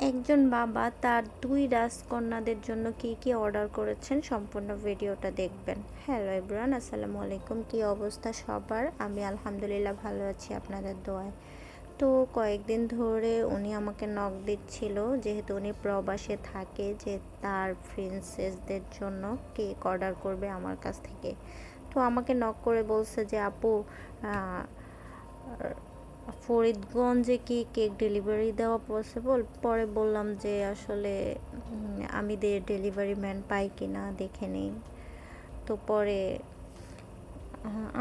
একজন বাবা তার 2 রাজকন্যাদের জন্য কী কী অর্ডার করেছেন সম্পূর্ণ ভিডিওটা দেখবেন। হ্যালো এভরিওয়ান, আসসালামু আলাইকুম। কী অবস্থা সবার? আমি আলহামদুলিল্লাহ ভালো আছি আপনাদের দোয়ায়। তো কয়েকদিন ধরে উনি আমাকে নক দিচ্ছিল, যেহেতু উনি প্রবাসে থাকে, যে তার প্রিন্সেসদের জন্য কেক অর্ডার করবে আমার কাছ থেকে। তো আমাকে নক করে বলছে যে আপু, ফরিদগঞ্জে কি কেক ডেলিভারি দেওয়া পসিবল? পরে বললাম যে আসলে আমি ডেলিভারি ম্যান পাই কি না দেখে নেই। তো পরে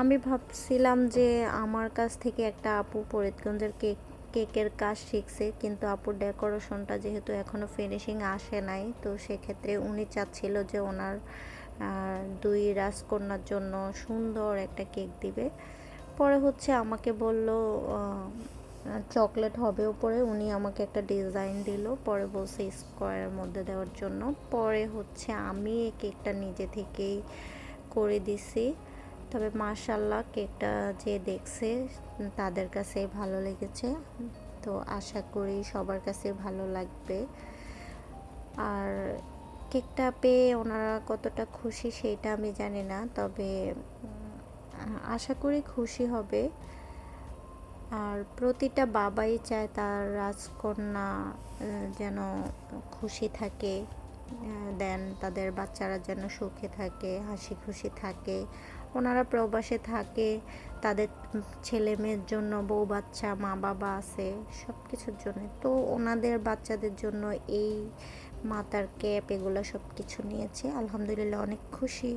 আমি ভাবছিলাম যে আমার কাছ থেকে একটা আপু ফরিদগঞ্জের কেকের কাজ শিখছে, কিন্তু আপুর ডেকোরেশনটা যেহেতু এখনও ফিনিশিং আসে নাই, তো সেক্ষেত্রে উনি চাচ্ছিল যে ওনার 2 রাজকন্যার জন্য সুন্দর একটা কেক দিবে। পরে হচ্ছে আমাকে বলল চকলেট হবে উপরে। উনি আমাকে একটা ডিজাইন দিল, পরে বলছে স্কোয়ারের মধ্যে দেওয়ার জন্য। পরে হচ্ছে আমি এই কেকটা নিজে থেকেই করে দিছি। তবে মাশাআল্লাহ কেকটা যে দেখছে তাদের কাছে ভালো লেগেছে, তো আশা করি সবার কাছে ভালো লাগবে। আর কেকটা পেয়ে ওনারা কতটা খুশি সেটা আমি জানি না, তবে আশা করি খুশি হবে। আর প্রতিটা বাবাই চায় তার রাজকন্যা যেন খুশি থাকে, দেন তাদের বাচ্চারা যেন সুখে থাকে, হাসি খুশি থাকে। ওনারা প্রবাসে থাকে, তাদের ছেলে মেয়ের জন্য বউ বাচ্চা মা বাবা আছে সব কিছুর জন্য, তো ওনাদের বাচ্চাদের জন্য এই মাথার ক্যাপ এগুলো সব কিছু নিয়েছে। আলহামদুলিল্লাহ অনেক খুশি।